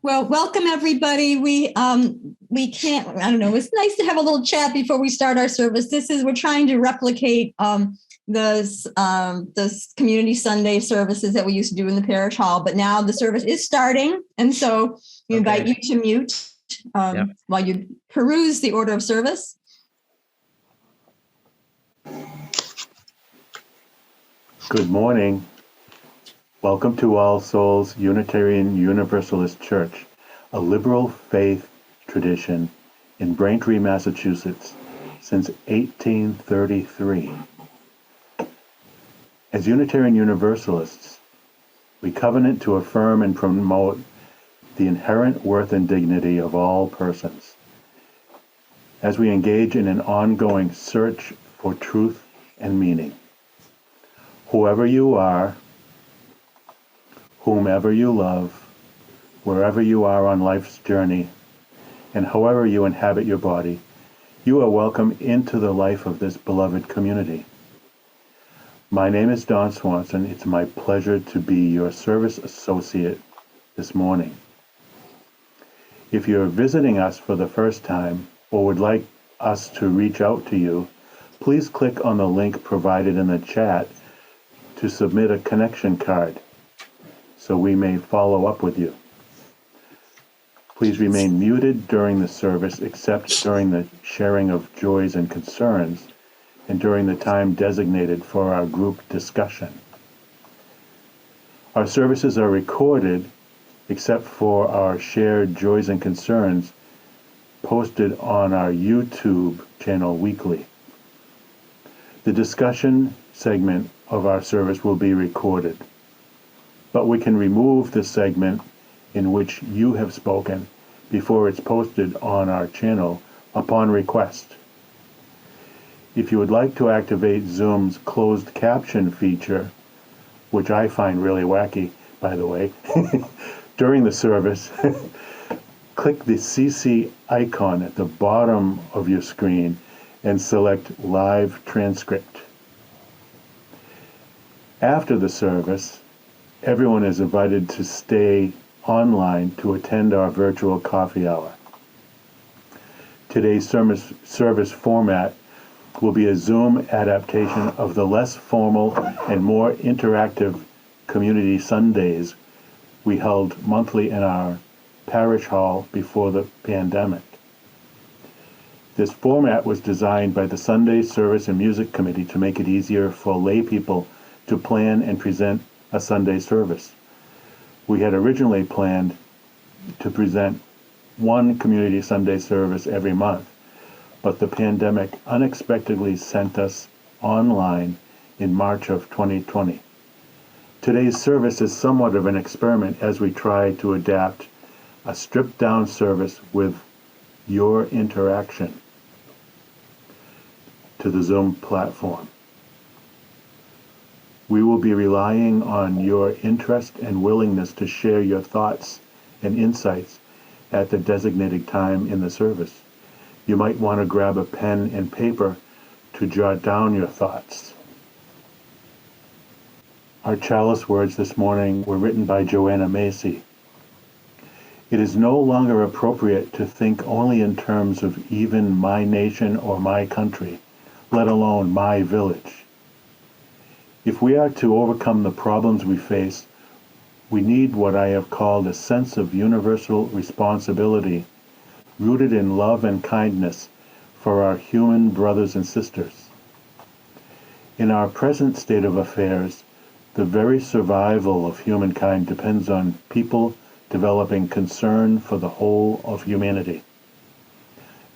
Well, welcome everybody. We can't. I don't know. It's nice to have a little chat before we start our service. We're trying to replicate the community Sunday services that we used to do in the Parish Hall, but now the service is starting, and so we invite you to mute while you peruse the order of service. Good morning. Welcome to All Souls Unitarian Universalist Church, a liberal faith tradition in Braintree, Massachusetts, since 1833. As Unitarian Universalists, we covenant to affirm and promote the inherent worth and dignity of all persons. As we engage in an ongoing search for truth and meaning, whoever you are, whomever you love, wherever you are on life's journey, and however you inhabit your body, you are welcome into the life of this beloved community. My name is Don Swanson. It's my pleasure to be your service associate this morning. If you're visiting us for the first time or would like us to reach out to you, please click on the link provided in the chat to submit a connection card so we may follow up with you. Please remain muted during the service except during the sharing of joys and concerns and during the time designated for our group discussion. Our services are recorded except for our shared joys and concerns posted on our YouTube channel weekly. The discussion segment of our service will be recorded, but we can remove the segment in which you have spoken before it's posted on our channel upon request. If you would like to activate Zoom's closed caption feature, which I find really wacky, by the way, during the service, click the CC icon at the bottom of your screen and select Live Transcript. After the service, everyone is invited to stay online to attend our virtual coffee hour. Today's service format will be a Zoom adaptation of the less formal and more interactive Community Sundays we held monthly in our Parish Hall before the pandemic. This format was designed by the Sunday Service and Music Committee to make it easier for lay people to plan and present a Sunday service. We had originally planned to present one Community Sunday service every month, but the pandemic unexpectedly sent us online in March of 2020. Today's service is somewhat of an experiment as we try to adapt a stripped-down service with your interaction to the Zoom platform. We will be relying on your interest and willingness to share your thoughts and insights at the designated time in the service. You might want to grab a pen and paper to jot down your thoughts. Our chalice words this morning were written by Joanna Macy. It is no longer appropriate to think only in terms of even my nation or my country, let alone my village. If we are to overcome the problems we face, we need what I have called a sense of universal responsibility, rooted in love and kindness for our human brothers and sisters. In our present state of affairs, the very survival of humankind depends on people developing concern for the whole of humanity,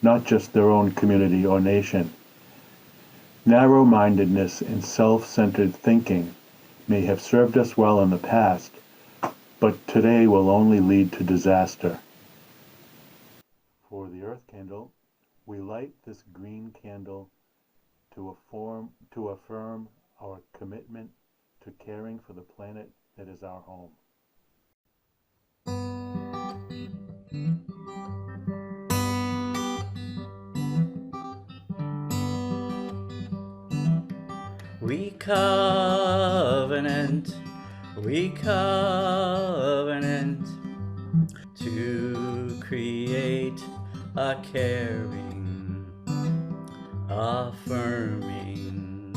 not just their own community or nation. Narrow-mindedness and self-centered thinking may have served us well in the past, but today will only lead to disaster. For the Earth Candle, we light this green candle to affirm our commitment to caring for the planet that is our home. We covenant to a caring, affirming,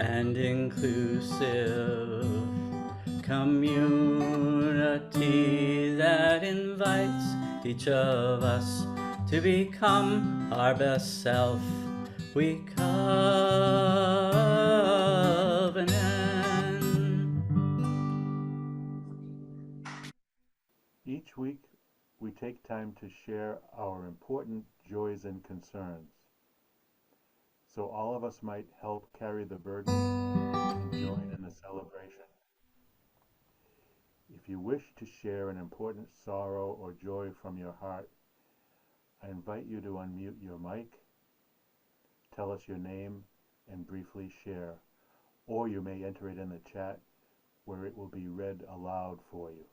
and inclusive community that invites each of us to become our best self. We covenant. Each week, we take time to share our important joys and concerns, so all of us might help carry the burden and join in the celebration. If you wish to share an important sorrow or joy from your heart, I invite you to unmute your mic, tell us your name, and briefly share, or you may enter it in the chat where it will be read aloud for you.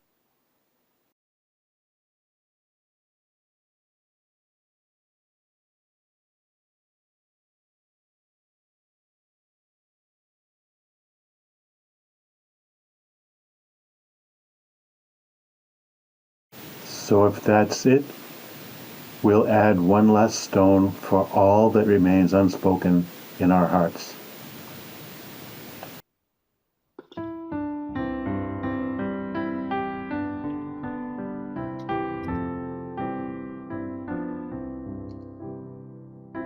So if that's it, we'll add one less stone for all that remains unspoken in our hearts.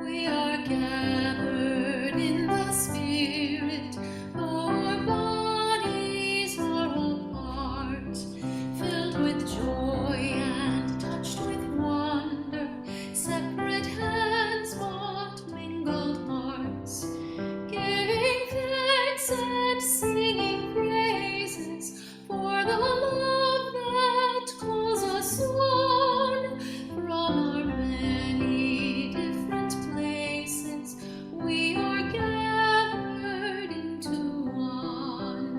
We are gathered in the Spirit, our bodies are apart, filled with joy and touched with wonder, separate hands but mingled hearts, giving thanks and singing praises for the love that calls us on from our many different places. We are gathered into one.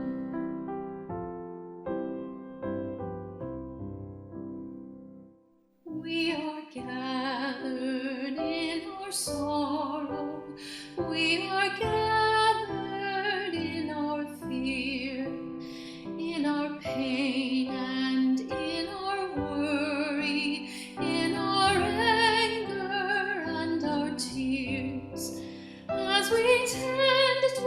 We are gathered in our sorrow. We are gathered in our fear, in our pain and in our worry, in our anger and our tears, as we tend to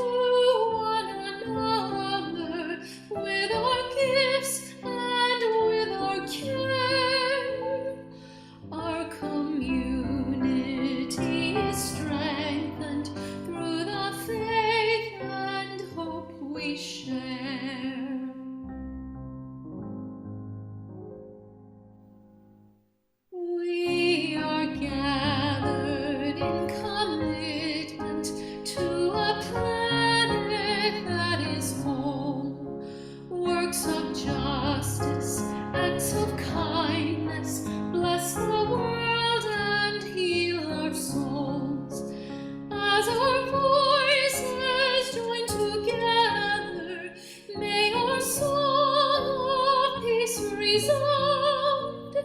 one another with our gifts and with our care. Our community is strengthened through the faith and hope we share. We are gathered in commitment to a planet that is home. Works of justice, acts of kindness, bless the world and heal our souls. As our voices join together, may our song of peace resound.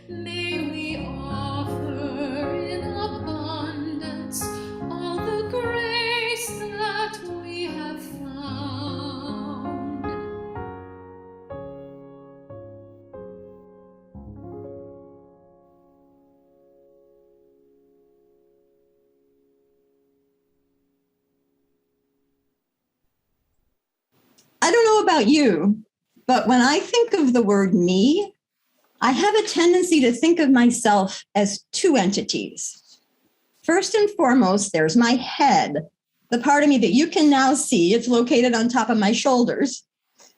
May we offer in abundance all the grace that we have found. I don't know about you, but when I think of the word me, I have a tendency to think of myself as two entities. First and foremost, there's my head, the part of me that you can now see. It's located on top of my shoulders.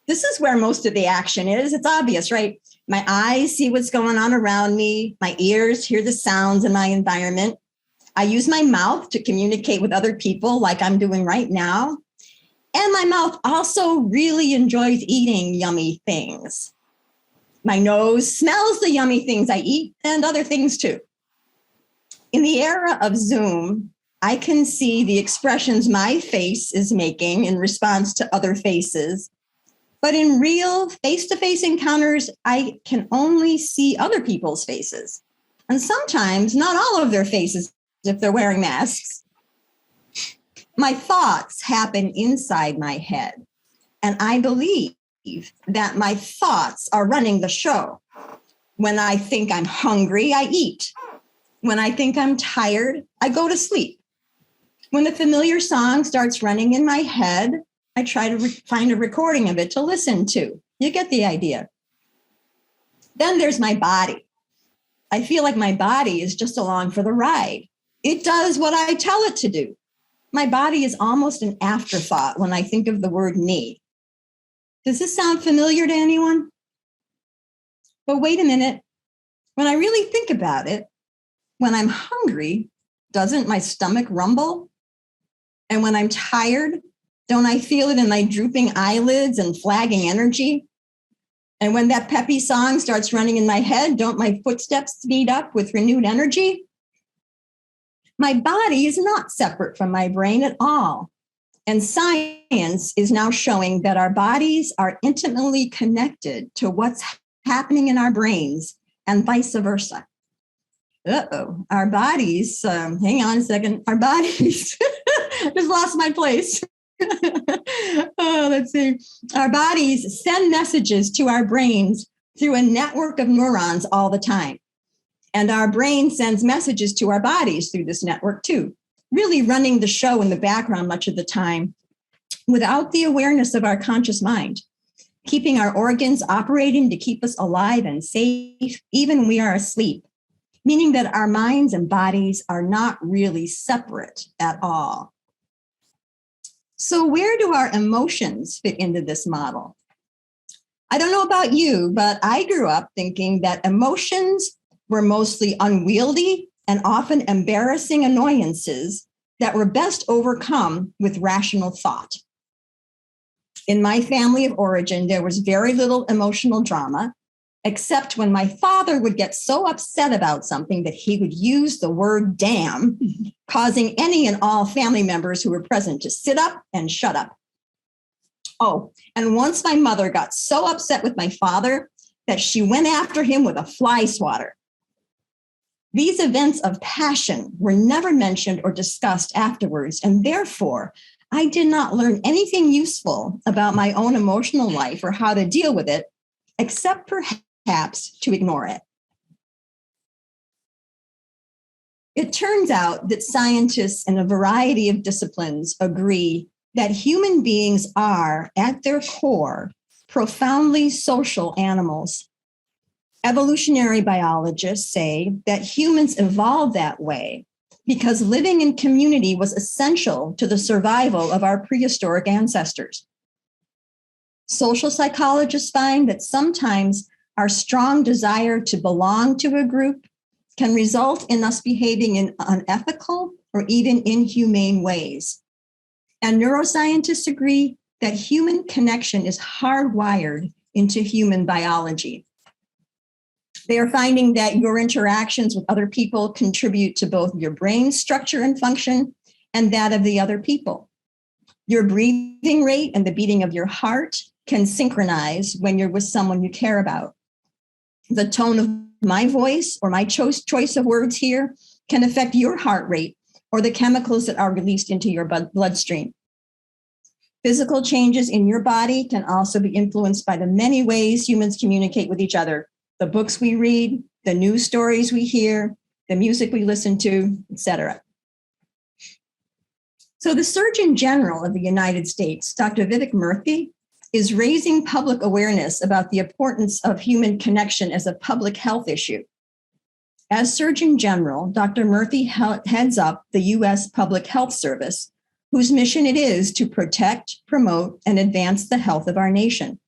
This is where most of the action is. It's obvious, right? My eyes see what's going on around me. My ears hear the sounds in my environment. I use my mouth to communicate with other people like I'm doing right now. And my mouth also really enjoys eating yummy things. My nose smells the yummy things I eat and other things too. In the era of Zoom, I can see the expressions my face is making in response to other faces. But in real face-to-face encounters, I can only see other people's faces. And sometimes not all of their faces if they're wearing masks. My thoughts happen inside my head. And I believe that my thoughts are running the show. When I think I'm hungry, I eat. When I think I'm tired, I go to sleep. When the familiar song starts running in my head, I try to find a recording of it to listen to. You get the idea. Then there's my body. I feel like my body is just along for the ride. It does what I tell it to do. My body is almost an afterthought when I think of the word me. Does this sound familiar to anyone? But wait a minute. When I really think about it, when I'm hungry, doesn't my stomach rumble? And when I'm tired, don't I feel it in my drooping eyelids and flagging energy? And when that peppy song starts running in my head, don't my footsteps speed up with renewed energy? My body is not separate from my brain at all. And science is now showing that our bodies are intimately connected to what's happening in our brains and vice versa. Our bodies, hang on a second, our bodies, just lost my place. Let's see. Our bodies send messages to our brains through a network of neurons all the time. And our brain sends messages to our bodies through this network too, really running the show in the background much of the time without the awareness of our conscious mind, keeping our organs operating to keep us alive and safe, even when we are asleep, meaning that our minds and bodies are not really separate at all. So where do our emotions fit into this model? I don't know about you, but I grew up thinking that emotions were mostly unwieldy and often embarrassing annoyances that were best overcome with rational thought. In my family of origin, there was very little emotional drama, except when my father would get so upset about something that he would use the word damn, causing any and all family members who were present to sit up and shut up. Oh, and once my mother got so upset with my father that she went after him with a fly swatter. These events of passion were never mentioned or discussed afterwards, and therefore, I did not learn anything useful about my own emotional life or how to deal with it, except perhaps to ignore it. It turns out that scientists in a variety of disciplines agree that human beings are, at their core, profoundly social animals. Evolutionary biologists say that humans evolved that way because living in community was essential to the survival of our prehistoric ancestors. Social psychologists find that sometimes our strong desire to belong to a group can result in us behaving in unethical or even inhumane ways. And neuroscientists agree that human connection is hardwired into human biology. They are finding that your interactions with other people contribute to both your brain structure and function and that of the other people. Your breathing rate and the beating of your heart can synchronize when you're with someone you care about. The tone of my voice or my choice of words here can affect your heart rate or the chemicals that are released into your bloodstream. Physical changes in your body can also be influenced by the many ways humans communicate with each other. The books we read, the news stories we hear, the music we listen to, etc. So the Surgeon General of the United States, Dr. Vivek Murthy, is raising public awareness about the importance of human connection as a public health issue. As Surgeon General, Dr. Murthy heads up the U.S. Public Health Service, whose mission it is to protect, promote, and advance the health of our nation.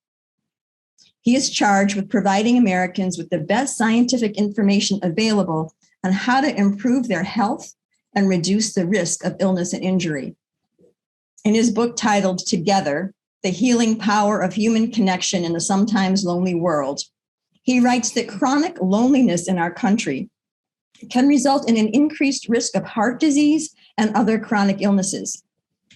He is charged with providing Americans with the best scientific information available on how to improve their health and reduce the risk of illness and injury. In his book titled Together, The Healing Power of Human Connection in a Sometimes Lonely World, he writes that chronic loneliness in our country can result in an increased risk of heart disease and other chronic illnesses.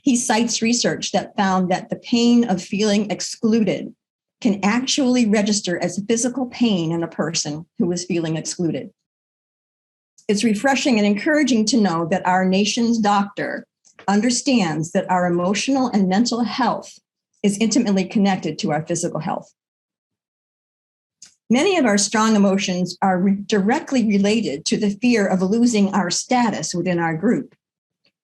He cites research that found that the pain of feeling excluded can actually register as physical pain in a person who is feeling excluded. It's refreshing and encouraging to know that our nation's doctor understands that our emotional and mental health is intimately connected to our physical health. Many of our strong emotions are directly related to the fear of losing our status within our group.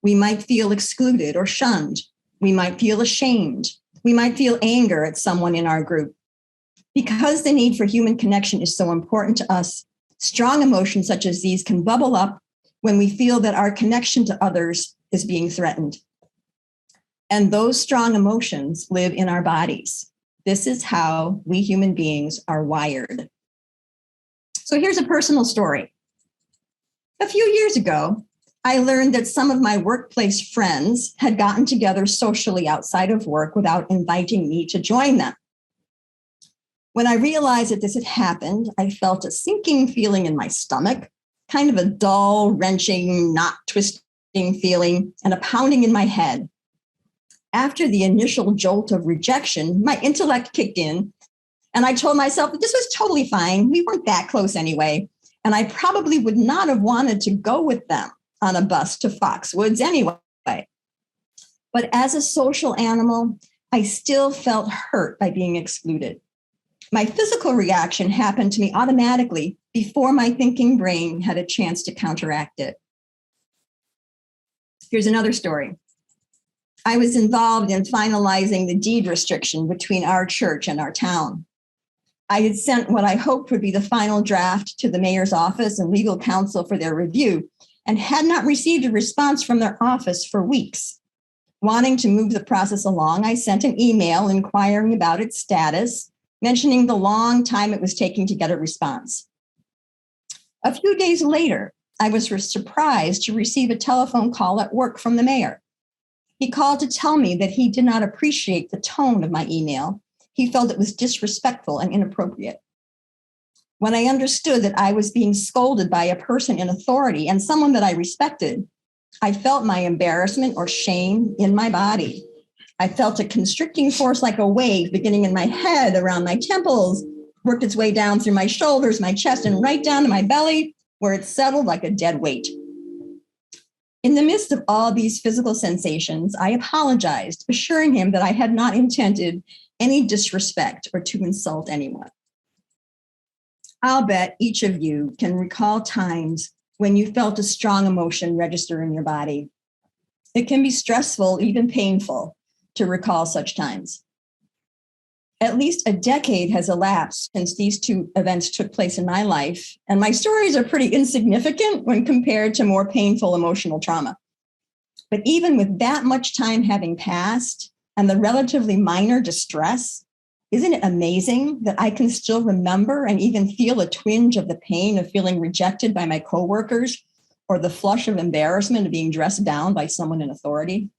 We might feel excluded or shunned. We might feel ashamed. We might feel anger at someone in our group. Because the need for human connection is so important to us, strong emotions such as these can bubble up when we feel that our connection to others is being threatened. And those strong emotions live in our bodies. This is how we human beings are wired. So here's a personal story. A few years ago, I learned that some of my workplace friends had gotten together socially outside of work without inviting me to join them. When I realized that this had happened, I felt a sinking feeling in my stomach, kind of a dull, wrenching, knot twisting feeling, and a pounding in my head. After the initial jolt of rejection, my intellect kicked in, and I told myself that this was totally fine. We weren't that close anyway, and I probably would not have wanted to go with them on a bus to Foxwoods anyway. But as a social animal, I still felt hurt by being excluded. My physical reaction happened to me automatically before my thinking brain had a chance to counteract it. Here's another story. I was involved in finalizing the deed restriction between our church and our town. I had sent what I hoped would be the final draft to the mayor's office and legal counsel for their review, and had not received a response from their office for weeks. Wanting to move the process along, I sent an email inquiring about its status, mentioning the long time it was taking to get a response. A few days later, I was surprised to receive a telephone call at work from the mayor. He called to tell me that he did not appreciate the tone of my email. He felt it was disrespectful and inappropriate. When I understood that I was being scolded by a person in authority and someone that I respected, I felt my embarrassment or shame in my body. I felt a constricting force like a wave beginning in my head, around my temples, worked its way down through my shoulders, my chest, and right down to my belly, where it settled like a dead weight. In the midst of all these physical sensations, I apologized, assuring him that I had not intended any disrespect or to insult anyone. I'll bet each of you can recall times when you felt a strong emotion register in your body. It can be stressful, even painful, to recall such times. At least a decade has elapsed since these two events took place in my life, and my stories are pretty insignificant when compared to more painful emotional trauma. But even with that much time having passed and the relatively minor distress, isn't it amazing that I can still remember and even feel a twinge of the pain of feeling rejected by my coworkers or the flush of embarrassment of being dressed down by someone in authority?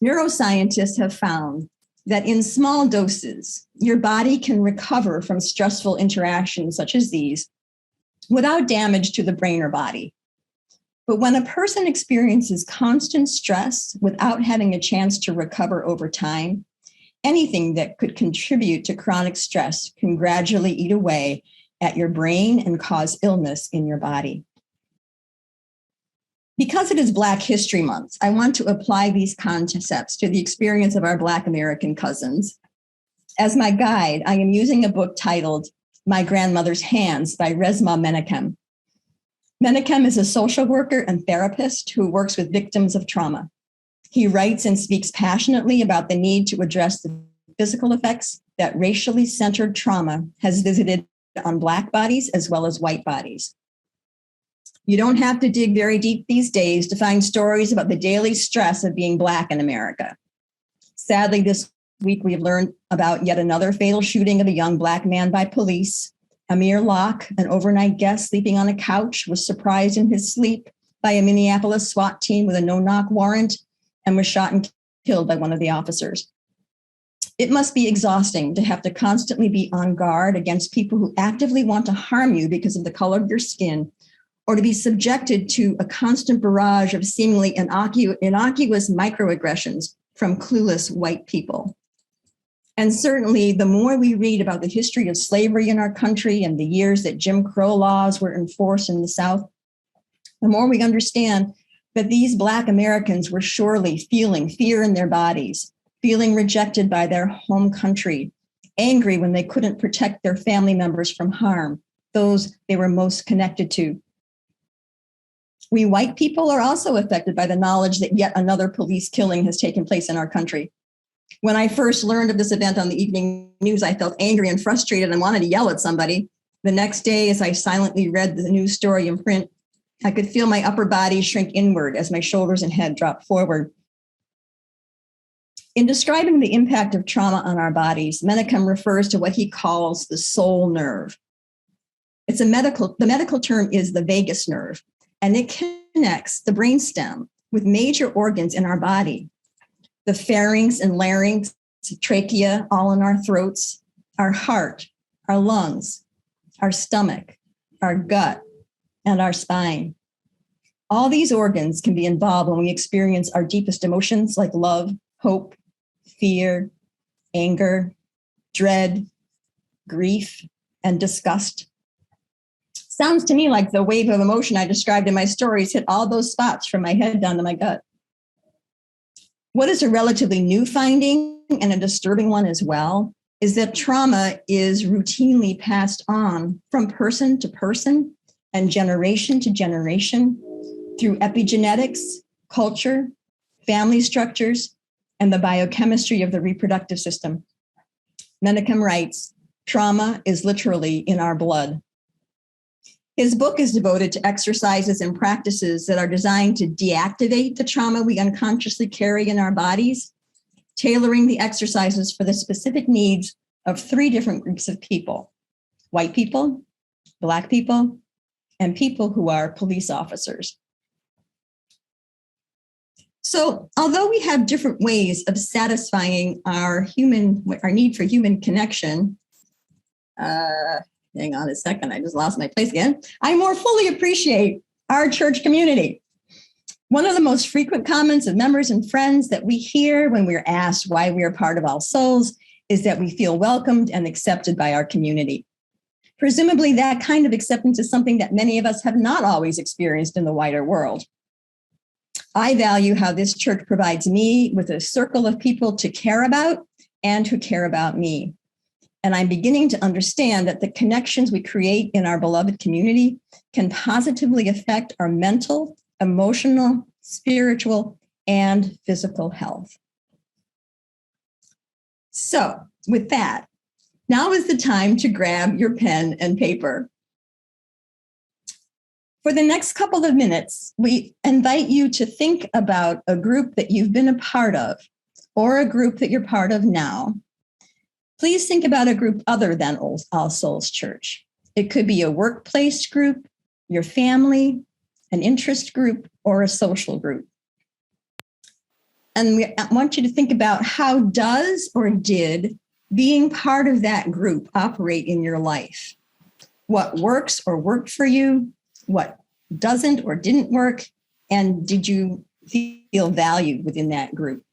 Neuroscientists have found that in small doses, your body can recover from stressful interactions such as these without damage to the brain or body. But when a person experiences constant stress without having a chance to recover over time, anything that could contribute to chronic stress can gradually eat away at your brain and cause illness in your body. Because it is Black History Month, I want to apply these concepts to the experience of our Black American cousins. As my guide, I am using a book titled My Grandmother's Hands by Resmaa Menakem. Menakem is a social worker and therapist who works with victims of trauma. He writes and speaks passionately about the need to address the physical effects that racially centered trauma has visited on Black bodies as well as white bodies. You don't have to dig very deep these days to find stories about the daily stress of being Black in America. Sadly, this week we've learned about yet another fatal shooting of a young Black man by police. Amir Locke, an overnight guest sleeping on a couch, was surprised in his sleep by a Minneapolis SWAT team with a no-knock warrant and was shot and killed by one of the officers. It must be exhausting to have to constantly be on guard against people who actively want to harm you because of the color of your skin, or to be subjected to a constant barrage of seemingly innocuous microaggressions from clueless white people. And certainly, the more we read about the history of slavery in our country and the years that Jim Crow laws were enforced in the South, the more we understand that these Black Americans were surely feeling fear in their bodies, feeling rejected by their home country, angry when they couldn't protect their family members from harm, those they were most connected to. We white people are also affected by the knowledge that yet another police killing has taken place in our country. When I first learned of this event on the evening news, I felt angry and frustrated and wanted to yell at somebody. The next day, as I silently read the news story in print, I could feel my upper body shrink inward as my shoulders and head dropped forward. In describing the impact of trauma on our bodies, Menachem refers to what he calls the soul nerve. The medical term is the vagus nerve, and it connects the brainstem with major organs in our body. The pharynx and larynx, trachea, all in our throats, our heart, our lungs, our stomach, our gut, and our spine. All these organs can be involved when we experience our deepest emotions like love, hope, fear, anger, dread, grief, and disgust. Sounds to me like the wave of emotion I described in my stories hit all those spots from my head down to my gut. What is a relatively new finding, and a disturbing one as well, is that trauma is routinely passed on from person to person and generation to generation through epigenetics, culture, family structures, and the biochemistry of the reproductive system. Menachem writes, trauma is literally in our blood. His book is devoted to exercises and practices that are designed to deactivate the trauma we unconsciously carry in our bodies, tailoring the exercises for the specific needs of 3 different groups of people: white people, Black people, and people who are police officers. So although we have different ways of satisfying our need for human connection, hang on a second, I just lost my place again. I more fully appreciate our church community. One of the most frequent comments of members and friends that we hear when we're asked why we are part of All Souls is that we feel welcomed and accepted by our community. Presumably that kind of acceptance is something that many of us have not always experienced in the wider world. I value how this church provides me with a circle of people to care about and who care about me. And I'm beginning to understand that the connections we create in our beloved community can positively affect our mental, emotional, spiritual, and physical health. So with that, now is the time to grab your pen and paper. For the next couple of minutes, we invite you to think about a group that you've been a part of or a group that you're part of now. Please think about a group other than All Souls Church. It could be a workplace group, your family, an interest group, or a social group. And I want you to think about how does or did being part of that group operate in your life? What works or worked for you? What doesn't or didn't work? And did you feel valued within that group?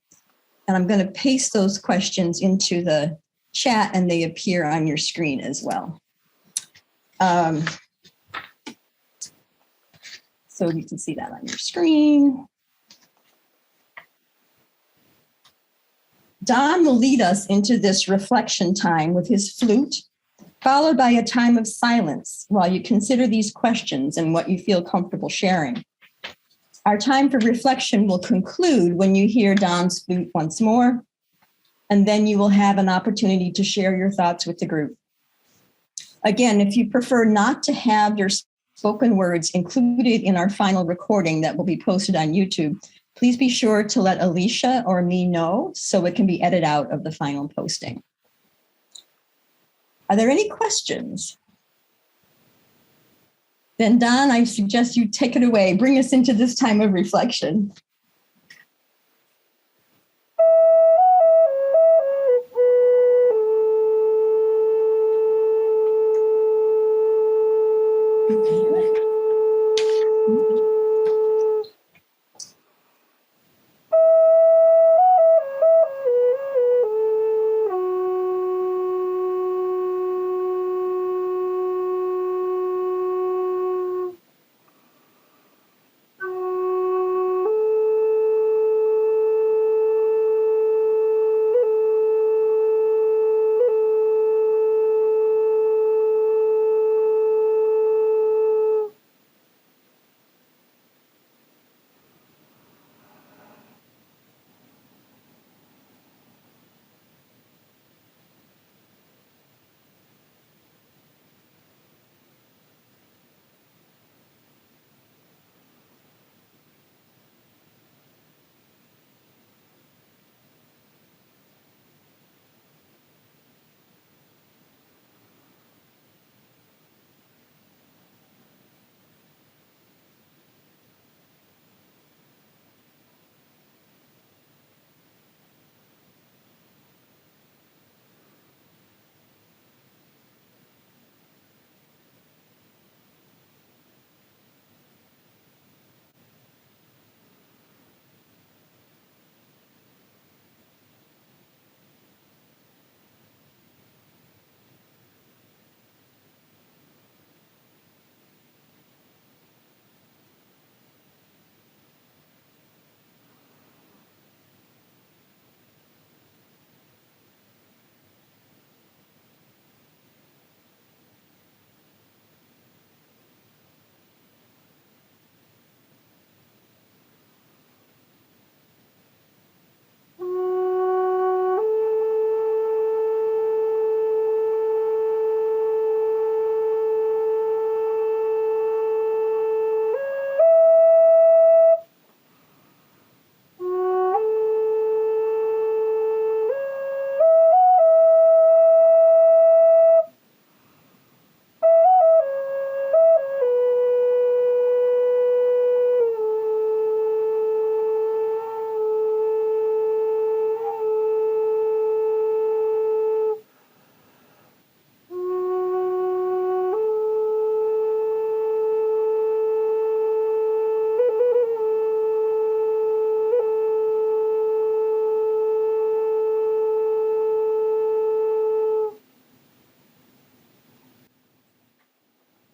And I'm going to paste those questions into the chat and they appear on your screen as well. So you can see that on your screen. Don will lead us into this reflection time with his flute, followed by a time of silence while you consider these questions and what you feel comfortable sharing. Our time for reflection will conclude when you hear Don's flute once more, and then you will have an opportunity to share your thoughts with the group. Again, if you prefer not to have your spoken words included in our final recording that will be posted on YouTube, please be sure to let Alicia or me know so it can be edited out of the final posting. Are there any questions? Then Don, I suggest you take it away. Bring us into this time of reflection.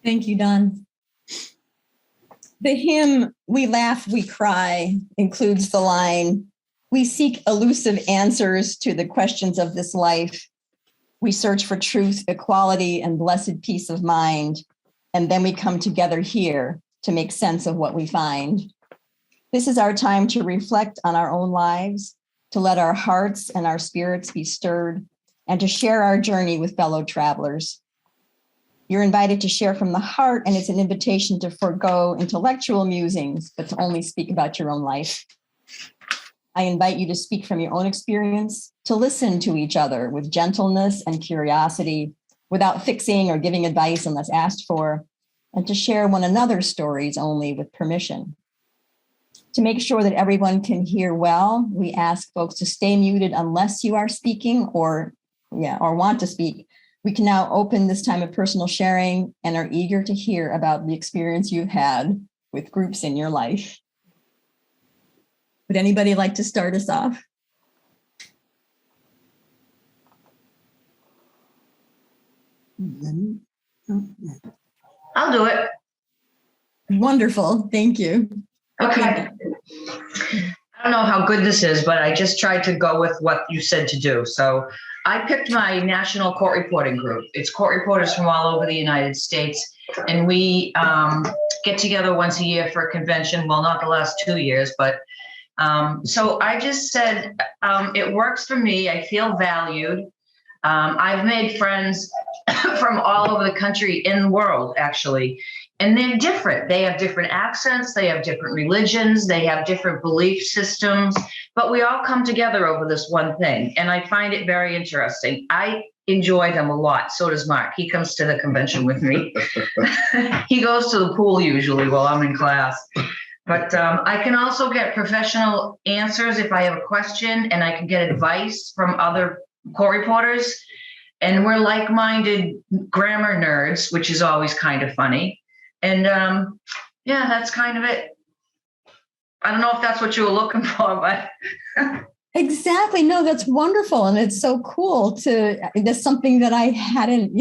Thank you, Don. The hymn, We Laugh, We Cry, includes the line, we seek elusive answers to the questions of this life. We search for truth, equality, and blessed peace of mind. And then we come together here to make sense of what we find. This is our time to reflect on our own lives, to let our hearts and our spirits be stirred, and to share our journey with fellow travelers. You're invited to share from the heart, and it's an invitation to forego intellectual musings, but to only speak about your own life. I invite you to speak from your own experience, to listen to each other with gentleness and curiosity, without fixing or giving advice unless asked for, and to share one another's stories only with permission. To make sure that everyone can hear well, we ask folks to stay muted unless you are speaking or want to speak. We can now open this time of personal sharing and are eager to hear about the experience you've had with groups in your life. Would anybody like to start us off? I'll do it. Wonderful. Thank you. Okay. I don't know how good this is, but I just tried to go with what you said to do. So I picked my national court reporting group. It's court reporters from all over the United States. And we get together once a year for a convention. Well, not the last 2 years, but so I just said, it works for me. I feel valued. I've made friends from all over the country, in the world, actually. And they're different. They have different accents. They have different religions. They have different belief systems. But we all come together over this one thing. And I find it very interesting. I enjoy them a lot. So does Mark. He comes to the convention with me. He goes to the pool usually while I'm in class. But I can also get professional answers if I have a question, and I can get advice from other court reporters. And we're like-minded grammar nerds, which is always kind of funny. And yeah, that's kind of it. I don't know if that's what you were looking for, but. Exactly. No, that's wonderful. And it's so cool that's something that I hadn't,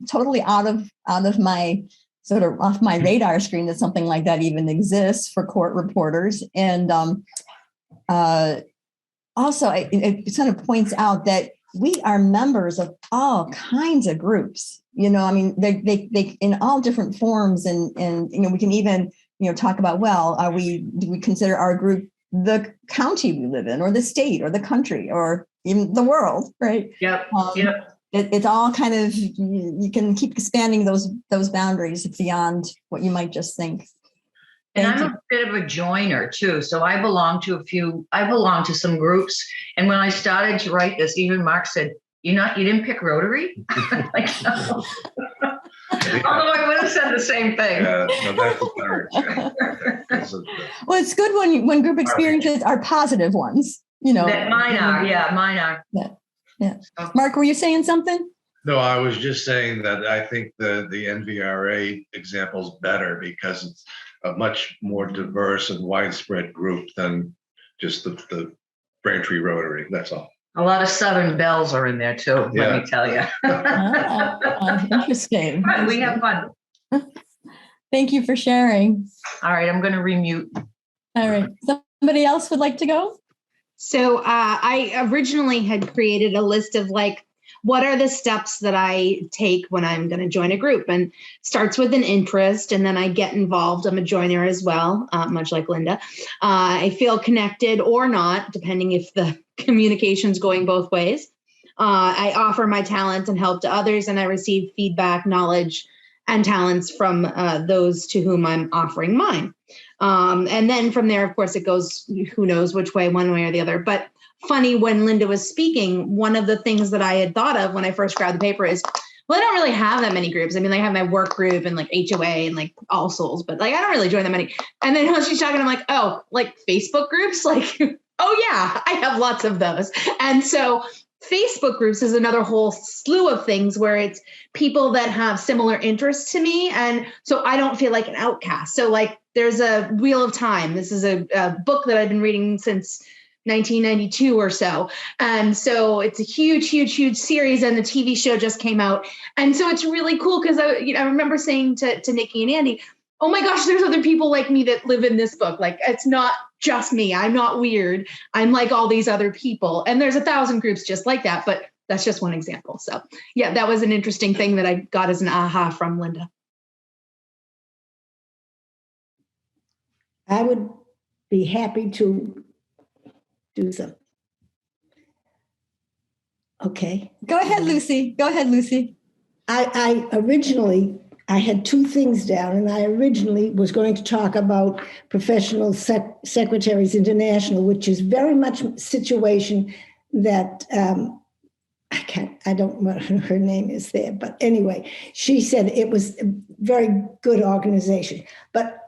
totally out of my sort of off my radar screen, that something like that even exists for court reporters. And also it sort of points out that we are members of all kinds of groups. They in all different forms, and we can even talk about, do we consider our group the county we live in, or the state, or the country, or even the world, right? Yep. It's all kind of, you can keep expanding those boundaries beyond what you might just think. And I'm a bit of a joiner too. So I belong to some groups. And when I started to write this, even Mark said, you didn't pick Rotary? Like, no. Although I would have said the same thing. No, that's encouraging. Well, it's good when group experiences are positive ones, That mine are. Yeah. Mark, were you saying something? No, I was just saying that I think the NVRA example is better because it's a much more diverse and widespread group than just the Braintree Rotary. That's all. A lot of Southern belles are in there too, let me tell you. Interesting. We have fun. Thank you for sharing. All right, I'm going to remute. All right. Somebody else would like to go? So I originally had created a list of what are the steps that I take when I'm going to join a group, and starts with an interest, and then I get involved. I'm a joiner as well, much like Linda. I feel connected or not, depending if the communication's going both ways. I offer my talents and help to others, and I receive feedback, knowledge, and talents from those to whom I'm offering mine. And then from there, of course, it goes, who knows which way, one way or the other. But funny, when Linda was speaking, one of the things that I had thought of when I first grabbed the paper is, well, I don't really have that many groups. I mean, I have my work group and HOA and All Souls, but I don't really join that many. And then when she's talking, I'm like, oh, Facebook groups? Oh yeah, I have lots of those. And so Facebook groups is another whole slew of things where it's people that have similar interests to me. And so I don't feel like an outcast. So there's a Wheel of Time. This is a book that I've been reading since 1992 or so. And so it's a huge, huge, huge series, and the TV show just came out. And so it's really cool because I remember saying to Nikki and Andy, oh my gosh, there's other people like me that live in this book. Like, it's not just me. I'm not weird. I'm like all these other people. And there's 1,000 groups just like that, but that's just one example. So yeah, that was an interesting thing that I got as an aha from Linda. I would be happy to do some. Okay. Go ahead, Lucy. Go ahead, Lucy. I originally had two things down, and I originally was going to talk about Professional Secretaries International, which is very much a situation that I don't know what her name is there, but anyway, she said it was a very good organization. But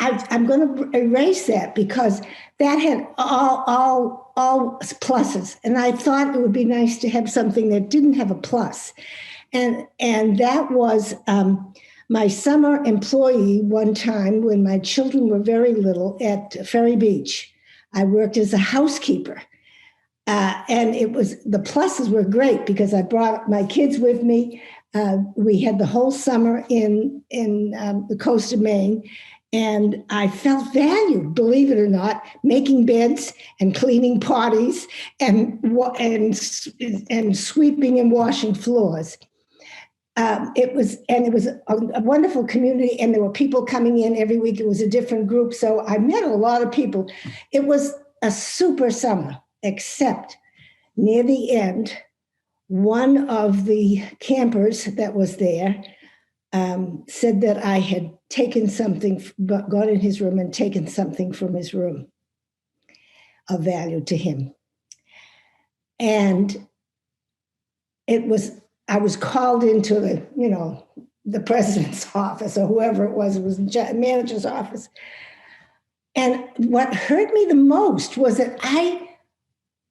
I'm going to erase that because that had all pluses, and I thought it would be nice to have something that didn't have a plus, and that was my summer employee one time when my children were very little at Ferry Beach. I worked as a housekeeper, and the pluses were great because I brought my kids with me. We had the whole summer in the coast of Maine. And I felt valued, believe it or not, making beds and cleaning potties and sweeping and washing floors. It was a wonderful community, and there were people coming in every week. It was a different group, so I met a lot of people. It was a super summer, except near the end, one of the campers that was there said that I had taken something, gone in his room and taken something from his room of value to him. And I was called into the president's office or whoever it was the manager's office. And what hurt me the most was that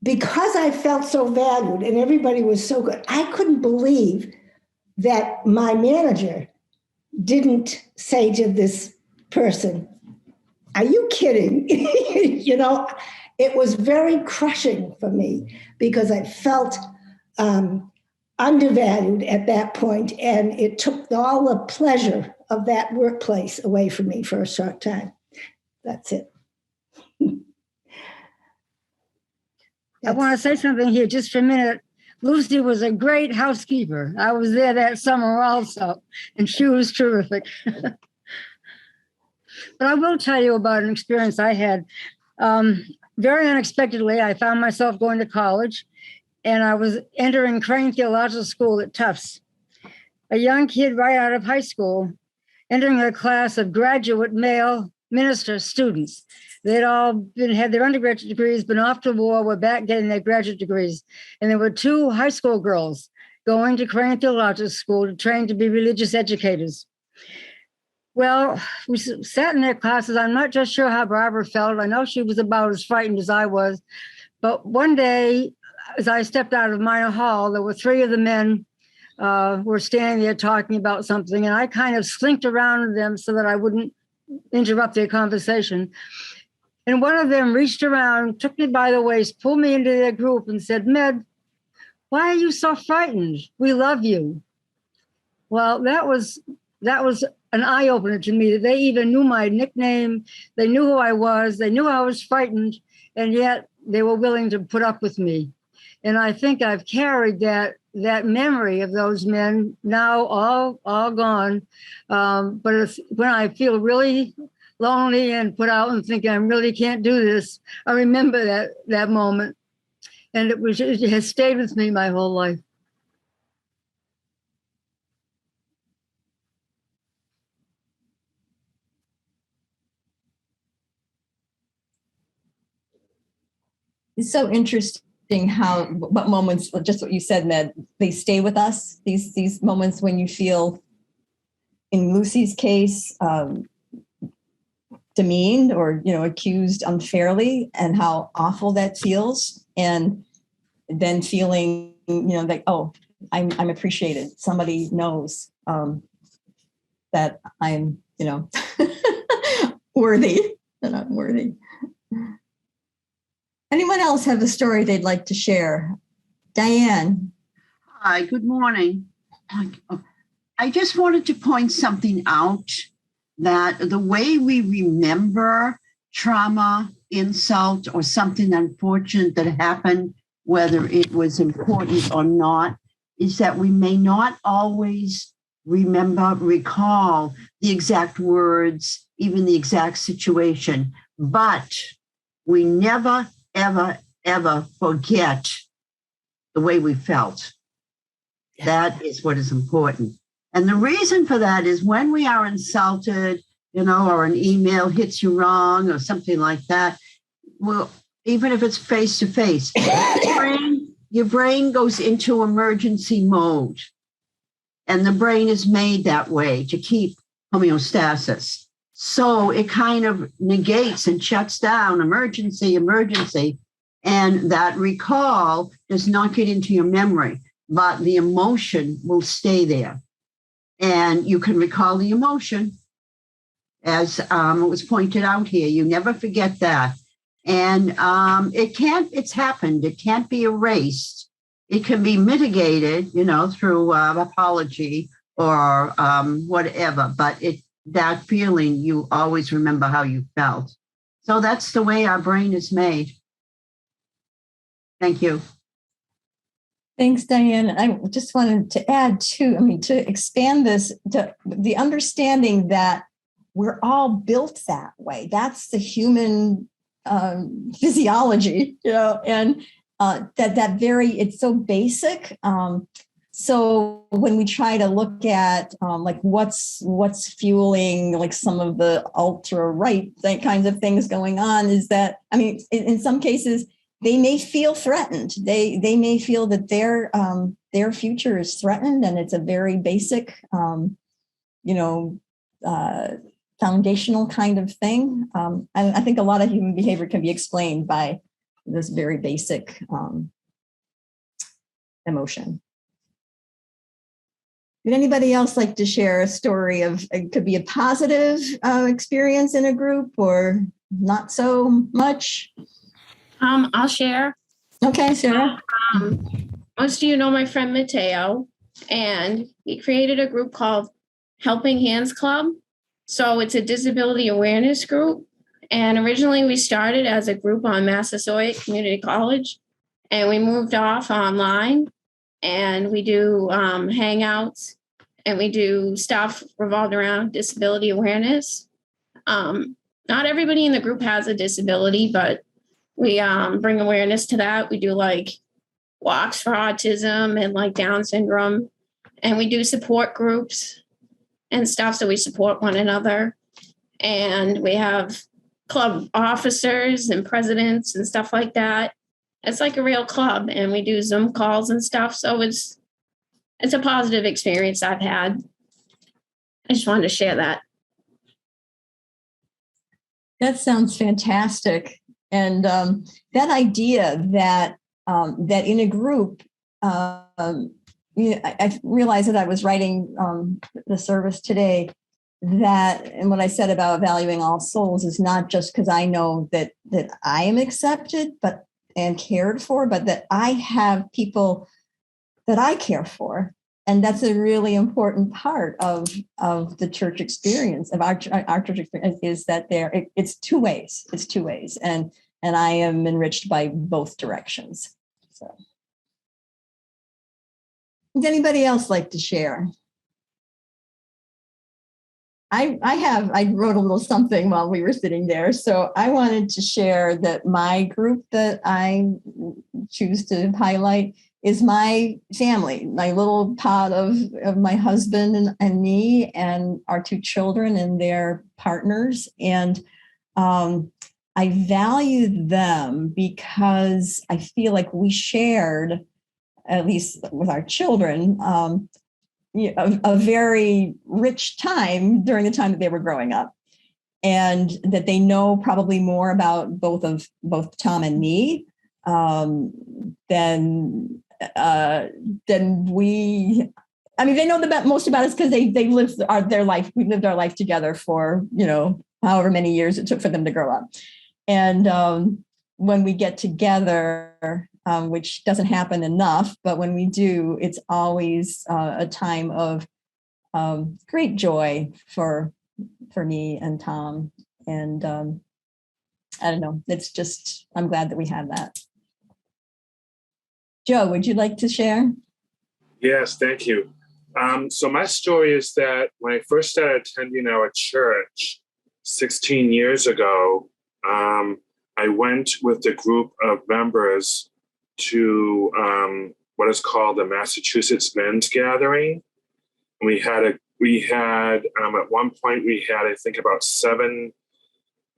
because I felt so valued and everybody was so good, I couldn't believe that my manager didn't say to this person, "Are you kidding?" It was very crushing for me because I felt undervalued at that point, and it took all the pleasure of that workplace away from me for a short time. That's it. I want to say something here just for a minute. Lucy was a great housekeeper. I was there that summer also, and she was terrific. But I will tell you about an experience I had. Very unexpectedly, I found myself going to college, and I was entering Crane Theological School at Tufts. A young kid right out of high school, entering a class of graduate male minister students. They'd all had their undergraduate degrees, been off to war, were back getting their graduate degrees. And there were two high school girls going to Crane Theological School to train to be religious educators. Well, we sat in their classes. I'm not just sure how Barbara felt. I know she was about as frightened as I was. But one day, as I stepped out of Minor Hall, there were three of the men were standing there talking about something, and I kind of slinked around them so that I wouldn't interrupt their conversation. And one of them reached around, took me by the waist, pulled me into their group and said, "Med, why are you so frightened? We love you." Well, that was an eye-opener to me, that they even knew my nickname. They knew who I was. They knew I was frightened, and yet they were willing to put up with me. And I think I've carried that memory of those men, now all gone. But it's when I feel really lonely and put out and think I really can't do this, I remember that moment. And it has stayed with me my whole life. It's so interesting what moments, just what you said, Ned, they stay with us. These moments when you feel, in Lucy's case, demeaned or accused unfairly, and how awful that feels, and then feeling like, oh, I'm appreciated. Somebody knows that I'm worthy, that I'm worthy. Anyone else have a story they'd like to share? Diane. Hi, good morning. I just wanted to point something out, that the way we remember trauma, insult, or something unfortunate that happened, whether it was important or not, is that we may not always recall the exact words, even the exact situation, but we never, ever, ever forget the way we felt. That is what is important. And the reason for that is when we are insulted, or an email hits you wrong or something like that, well, even if it's face to face, your brain goes into emergency mode. And the brain is made that way to keep homeostasis. So it kind of negates and shuts down emergency. And that recall does not get into your memory, but the emotion will stay there. And you can recall the emotion, as it was pointed out here. You never forget that. And it's happened. It can't be erased. It can be mitigated, through apology or whatever. But that feeling, you always remember how you felt. So that's the way our brain is made. Thank you. Thanks, Diane. I just wanted to add to expand this, to the understanding that we're all built that way. That's the human physiology, and it's so basic. So when we try to look at what's fueling like some of the ultra right kinds of things going on, is that, in some cases, they may feel threatened. They may feel that their future is threatened, and it's a very basic, foundational kind of thing. And I think a lot of human behavior can be explained by this very basic emotion. Would anybody else like to share a story of, it could be a positive experience in a group or not so much? I'll share. Okay, Sarah. Most of you know my friend Mateo, and he created a group called Helping Hands Club. So it's a disability awareness group. And originally we started as a group on Massasoit Community College, and we moved off online, and we do hangouts, and we do stuff revolved around disability awareness. Not everybody in the group has a disability, but we bring awareness to that. We do like walks for autism and like Down syndrome, and we do support groups and stuff. So we support one another, and we have club officers and presidents and stuff like that. It's like a real club, and we do Zoom calls and stuff. So it's a positive experience I've had. I just wanted to share that. That sounds fantastic. And that idea that in a group, I realized that I was writing the service today, and what I said about valuing all souls is not just because I know that I am accepted and cared for, but that I have people that I care for. And that's a really important part of the church experience, of our church experience, is that it's two ways. It's two ways. And I am enriched by both directions. So, would anybody else like to share? I wrote a little something while we were sitting there. So I wanted to share that my group that I choose to highlight is my family, my little pod of my husband and me and our two children and their partners. And I value them because I feel like we shared, at least with our children, a very rich time during the time that they were growing up, and that they know probably more about both Tom and me than we. I mean, they know the most about us because they lived their life. We lived our life together for however many years it took for them to grow up, and when we get together, which doesn't happen enough, but when we do, it's always a time of great joy for me and Tom. And I don't know, it's just, I'm glad that we have that. Joe, would you like to share? Yes, thank you. So my story is that when I first started attending our church 16 years ago, I went with a group of members to what is called the Massachusetts Men's Gathering. We had at one point we had, I think, about 7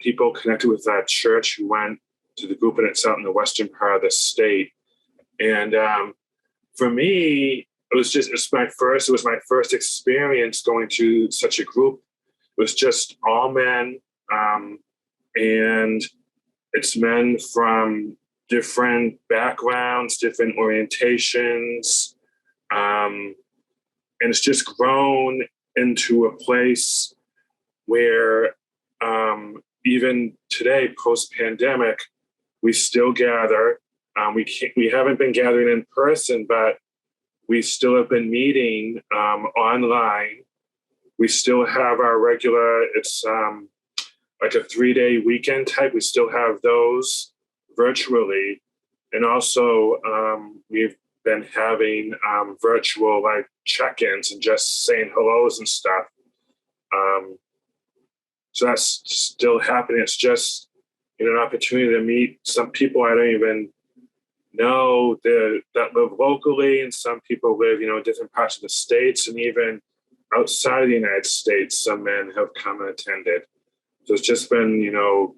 people connected with that church who went to the group, and it's out in the western part of the state. And for me, it was my first experience going to such a group. It was just all men, and it's men from different backgrounds, different orientations, and it's just grown into a place where even today, post-pandemic, we still gather. We haven't been gathering in person, but we still have been meeting online. We still have our regular, it's like a 3-day weekend type. We still have those virtually. And also we've been having virtual like check-ins and just saying hellos and stuff. So that's still happening. It's just an opportunity to meet some people I don't even know that live locally, and some people live, in different parts of the states, and even outside of the United States, some men have come and attended. So it's just been, in a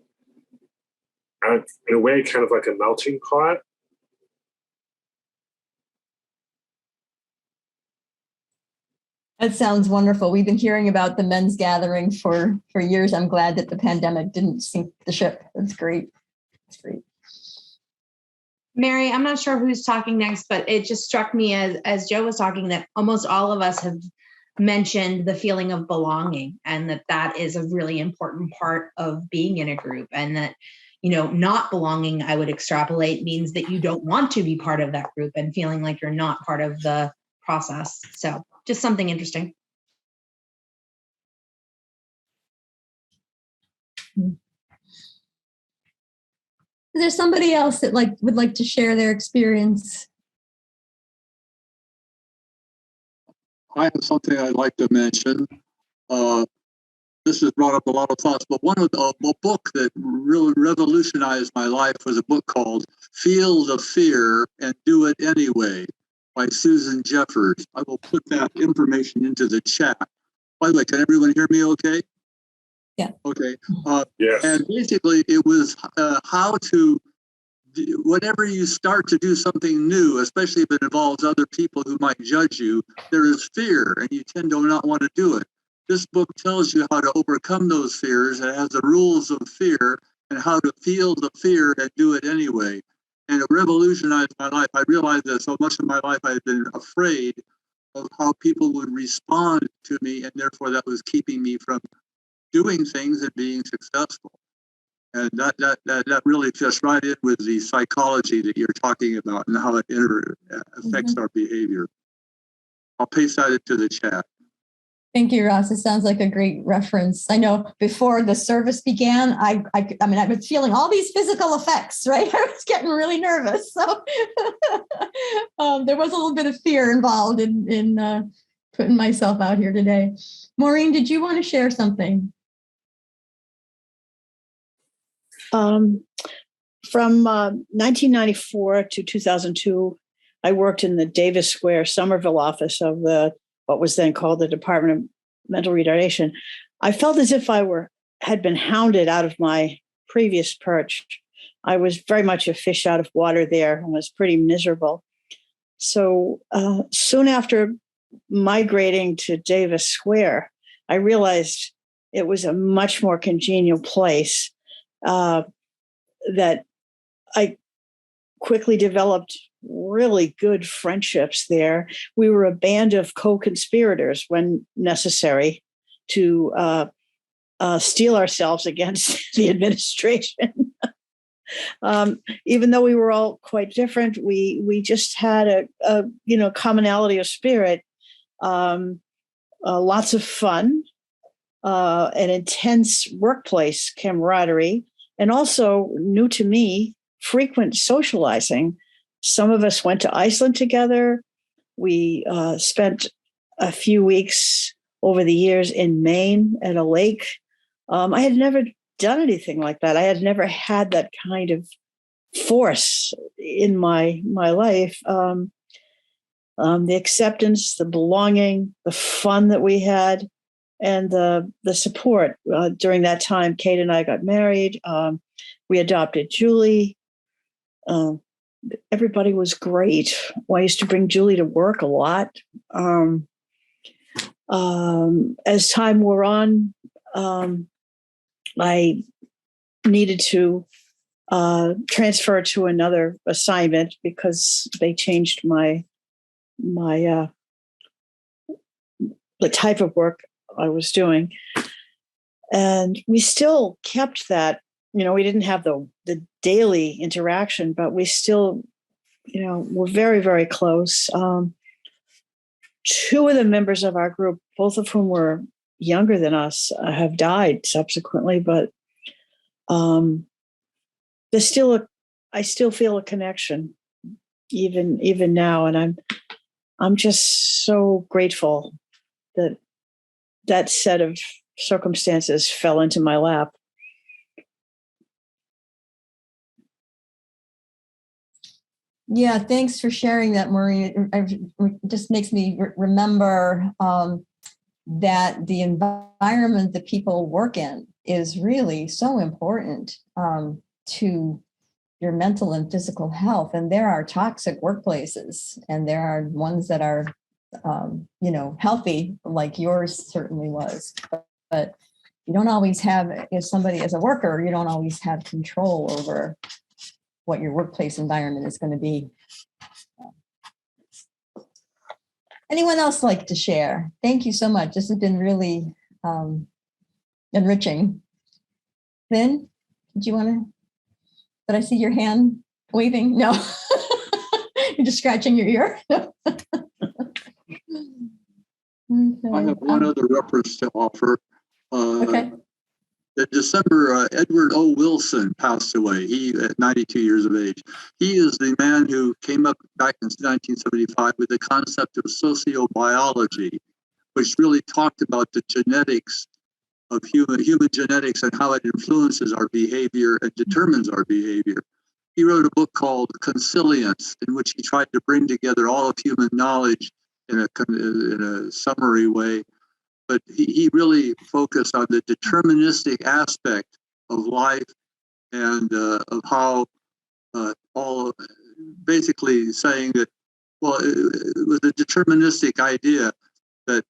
way, kind of like a melting pot. That sounds wonderful. We've been hearing about the men's gathering for years. I'm glad that the pandemic didn't sink the ship. That's great. That's great. Mary, I'm not sure who's talking next, but it just struck me as Joe was talking that almost all of us have mentioned the feeling of belonging, and that is a really important part of being in a group, and that, not belonging, I would extrapolate, means that you don't want to be part of that group and feeling like you're not part of the process. So just something interesting. Is there somebody else that would like to share their experience? I have something I'd like to mention. This has brought up a lot of thoughts, but a book that really revolutionized my life was a book called Feel the Fear and Do It Anyway by Susan Jeffers. I will put that information into the chat. By the way, can everyone hear me okay? Yeah. Okay. Yes. And basically it was how to, whenever you start to do something new, especially if it involves other people who might judge you, there is fear and you tend to not want to do it. This book tells you how to overcome those fears. It has the rules of fear and how to feel the fear and do it anyway. And it revolutionized my life. I realized that so much of my life I had been afraid of how people would respond to me, and therefore that was keeping me from doing things and being successful. And that really fits right in with the psychology that you're talking about and how it affects our behavior. I'll paste that into the chat. Thank you, Ross. It sounds like a great reference. I know before the service began, I was feeling all these physical effects, right? I was getting really nervous. So there was a little bit of fear involved in putting myself out here today. Maureen, did you want to share something? From 1994 to 2002, I worked in the Davis Square Somerville office of what was then called the Department of Mental Retardation. I felt as if I had been hounded out of my previous perch. I was very much a fish out of water there and was pretty miserable. So soon after migrating to Davis Square, I realized it was a much more congenial place, that I quickly developed really good friendships there. We were a band of co-conspirators when necessary to steel ourselves against the administration. Even though we were all quite different, we just had a commonality of spirit, lots of fun, an intense workplace camaraderie, and also, new to me, frequent socializing. Some of us went to Iceland together. We spent a few weeks over the years in Maine at a lake. I had never done anything like that. I had never had that kind of force in my life. The acceptance, the belonging, the fun that we had, and the support. During that time, Kate and I got married. We adopted Julie. Everybody was great. I used to bring Julie to work a lot. As time wore on, I needed to transfer to another assignment because they changed the type of work I was doing. And we still kept that, we didn't have the daily interaction, but we still, were very, very close. Two of the members of our group, both of whom were younger than us, have died subsequently, but I still feel a connection even now. And I'm just so grateful that set of circumstances fell into my lap. Yeah, thanks for sharing that, Maureen. It just makes me remember that the environment that people work in is really so important to your mental and physical health. And there are toxic workplaces, and there are ones that are, healthy, like yours certainly was. But you don't always have, as a worker, you don't always have control over what your workplace environment is going to be. Anyone else like to share? Thank you so much. This has been really enriching. Lynn, did I see your hand waving? No. You're just scratching your ear? No. I have one other reference to offer. Okay. In December, Edward O. Wilson passed away. He at 92 years of age. He is the man who came up back in 1975 with the concept of sociobiology, which really talked about the genetics of human genetics and how it influences our behavior and determines our behavior. He wrote a book called Consilience, in which he tried to bring together all of human knowledge in a summary way. But he really focused on the deterministic aspect of life and of how basically saying that, well, it was a deterministic idea that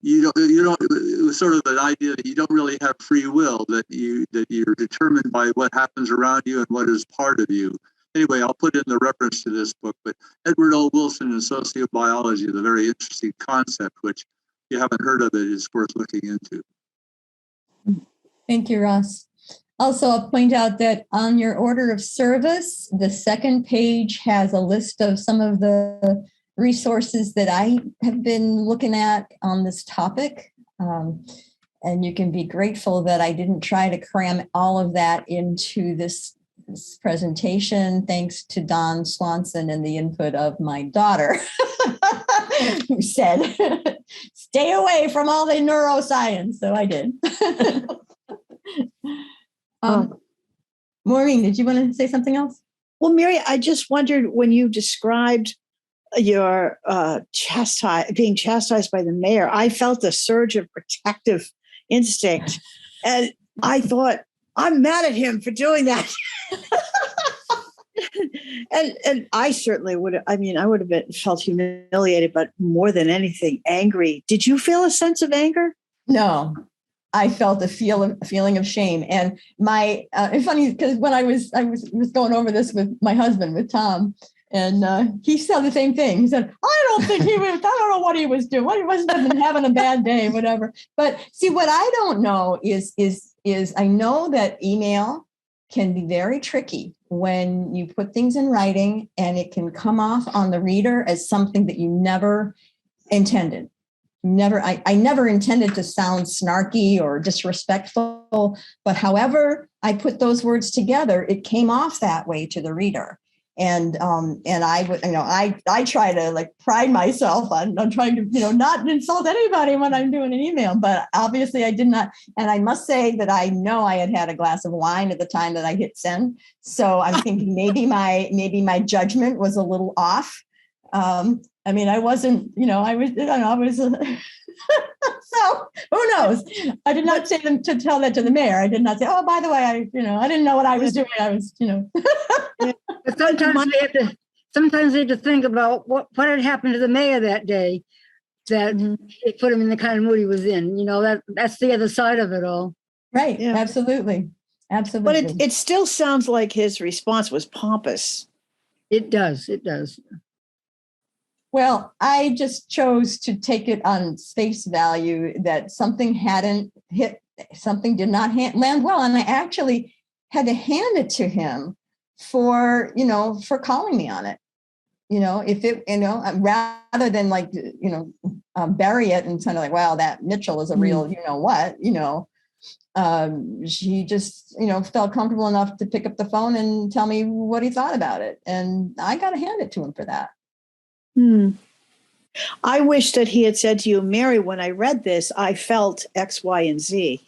you don't, it was sort of an idea that you don't really have free will, that you're determined by what happens around you and what is part of you. Anyway, I'll put in the reference to this book, but Edward O. Wilson and sociobiology is a very interesting concept, which if you haven't heard of it, it's worth looking into. Thank you, Ross. Also, I'll point out that on your order of service, the second page has a list of some of the resources that I have been looking at on this topic. And you can be grateful that I didn't try to cram all of that into this presentation, thanks to Don Swanson and the input of my daughter, who said, stay away from all the neuroscience. So I did. Maureen, did you want to say something else? Well, Mary, I just wondered, when you described your being chastised by the mayor, I felt a surge of protective instinct. And I thought, I'm mad at him for doing that. and I certainly would have, I would have felt humiliated, but more than anything, angry. Did you feel a sense of anger? No, I felt a feeling of shame. And it's funny because when I was going over this with my husband, with Tom, and he said the same thing. He said, I don't know what he was doing. He wasn't having a bad day, whatever. But see, what I don't know is I know that email can be very tricky when you put things in writing, and it can come off on the reader as something that you never intended. I never intended to sound snarky or disrespectful, but however I put those words together, it came off that way to the reader. And I would, I try to like pride myself on trying to, not insult anybody when I'm doing an email, but obviously I did not. And I must say that I know I had a glass of wine at the time that I hit send. So I'm thinking maybe my judgment was a little off. I wasn't, I was, so who knows? I did not say them to tell that to the mayor. I did not say, oh, by the way, I didn't know what I was doing. I was, But sometimes they have to think about what had happened to the mayor that day that it put him in the kind of mood he was in. That's the other side of it all. Right. Yeah. Absolutely. But it still sounds like his response was pompous. It does. Well, I just chose to take it on face value that something did not land well. And I actually had to hand it to him for calling me on it. If it, rather than like, bury it and kind of like, wow, that Mitchell is a real, she just, felt comfortable enough to pick up the phone and tell me what he thought about it. And I got to hand it to him for that. I wish that he had said to you, Mary, when I read this, I felt X, Y, and Z,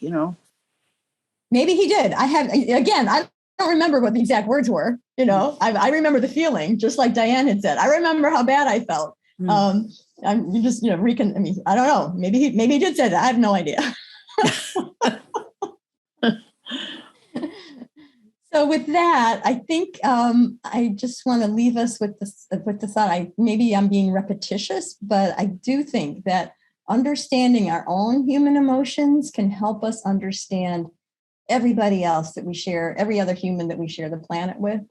Maybe he did. I don't remember what the exact words were. I remember the feeling, just like Diane had said. I remember how bad I felt. I'm just, I don't know. Maybe he did say that. I have no idea. So with that, I think I just want to leave us with the thought. Maybe I'm being repetitious, but I do think that understanding our own human emotions can help us understand everybody else that we share, every other human that we share the planet with.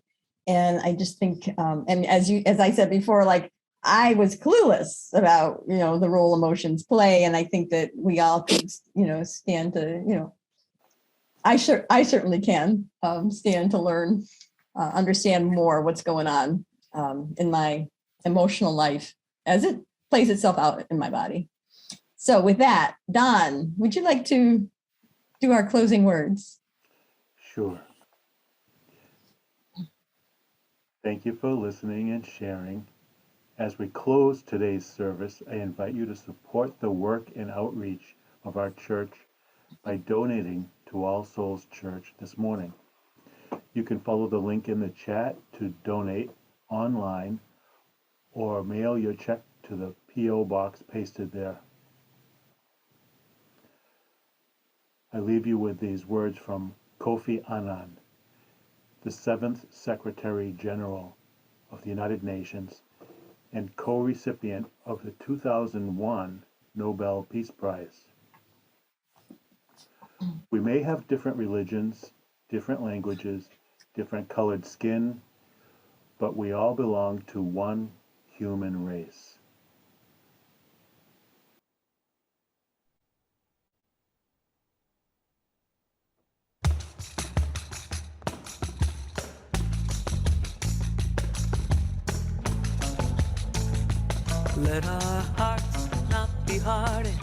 And I just think, and as I said before, like I was clueless about, the role emotions play. And I think that we all could, stand to, I certainly can stand to learn, understand more what's going on in my emotional life as it plays itself out in my body. So with that, Don, would you like to do our closing words? Sure. Thank you for listening and sharing. As we close today's service, I invite you to support the work and outreach of our church by donating to All Souls Church this morning. You can follow the link in the chat to donate online or mail your check to the P.O. box pasted there. I leave you with these words from Kofi Annan, the 7th Secretary General of the United Nations and co-recipient of the 2001 Nobel Peace Prize. We may have different religions, different languages, different colored skin, but we all belong to one human race. Let our hearts not be hardened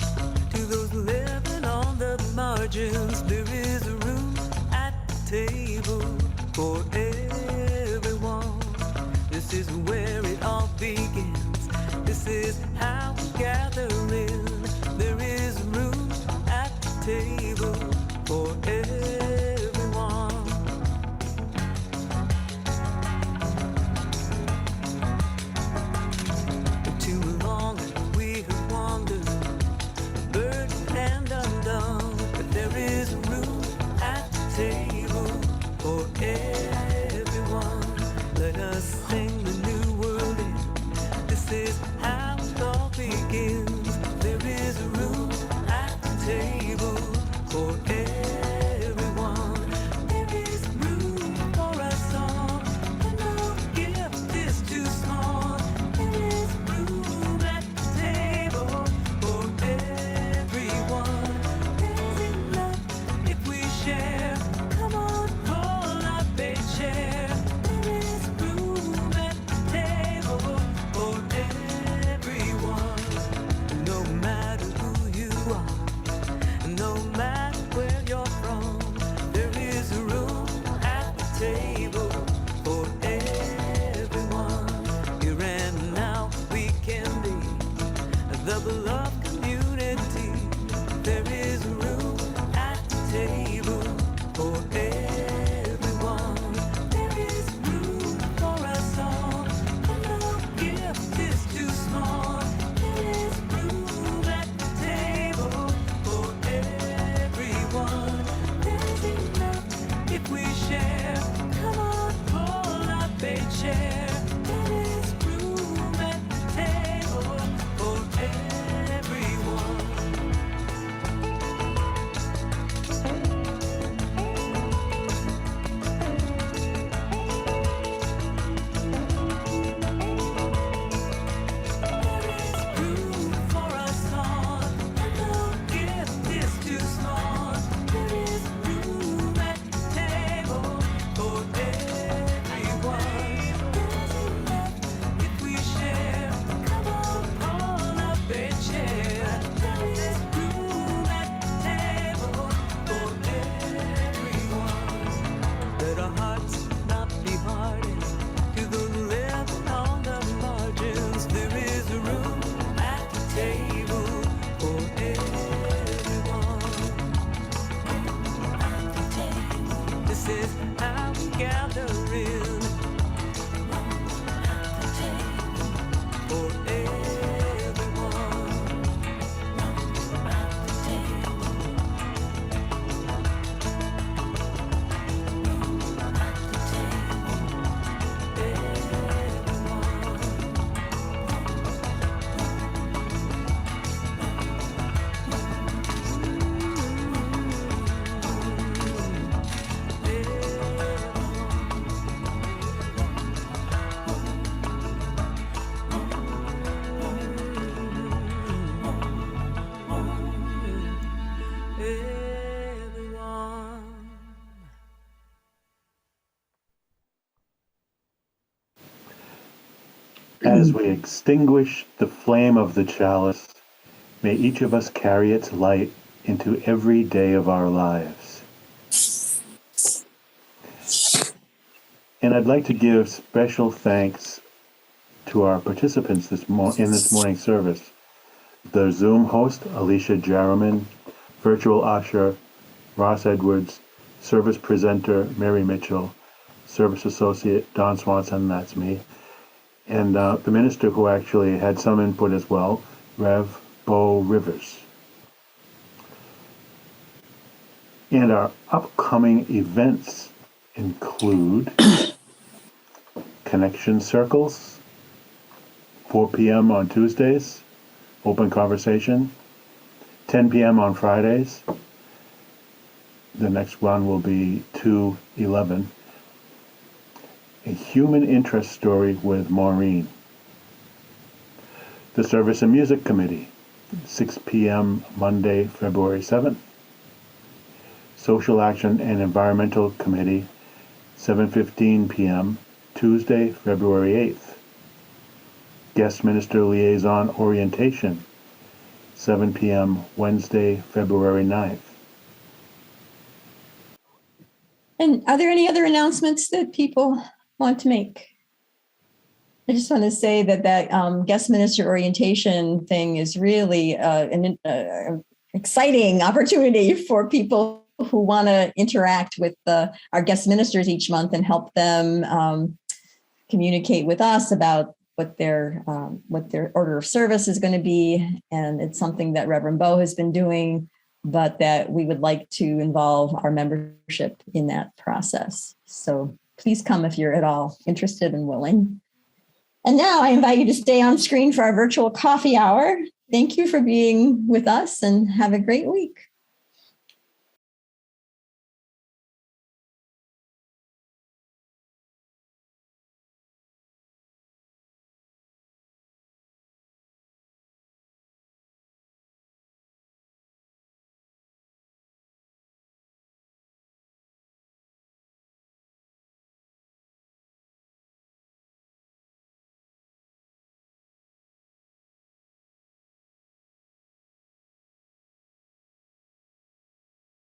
to those living on the margins. There is room at the table for everyone. This is where it all begins. This is how we gather in. There is room at the table for everyone. Too long we have wandered, burdened and undone, but there is room at the table for everyone. Let us sing the new world in. This is how it all begins. There is room at the table for everyone. There is room for us all, and no gift is too small. There is room at the table for everyone. There is enough if we share. Come on, pull up are. No matter where you're from, there is a room at the table for everyone. Here and now we can be the beloved community. There is a room at the table for everyone. There is room for us all. No gift is too small. There is room at the table for everyone. There's enough if we share. Come on, pull up a chair. There is room at the table for everyone. Room for us all. No gift is too small. There is room at the table for everyone. There's enough if we share. Come on, pull up a chair. There is room at the table for everyone. Let our hearts not be hardened to those living on the margins. There is a room at the table for everyone. This is how we gather in for everyone. As we extinguish the flame of the chalice, may each of us carry its light into every day of our lives. And I'd like to give special thanks to our participants in this morning's service. The Zoom host, Alicia Jarriman, virtual usher, Ross Edwards, service presenter, Mary Mitchell, service associate, Don Swanson, that's me, and the minister who actually had some input as well, Rev. Bo Rivers. And our upcoming events include Connection Circles, 4 p.m. on Tuesdays, open conversation, 10 p.m. on Fridays. The next one will be 2/11. A human interest story with Maureen. The Service and Music Committee, 6 p.m. Monday, February 7th. Social Action and Environmental Committee, 7:15 p.m. Tuesday, February 8th. Guest Minister Liaison Orientation, 7 p.m. Wednesday, February 9th. And are there any other announcements that people want to make? I just want to say that guest minister orientation thing is really an exciting opportunity for people who want to interact with our guest ministers each month and help them communicate with us about what their order of service is going to be. And it's something that Reverend Bo has been doing, but that we would like to involve our membership in that process. So please come if you're at all interested and willing. And now I invite you to stay on screen for our virtual coffee hour. Thank you for being with us and have a great week.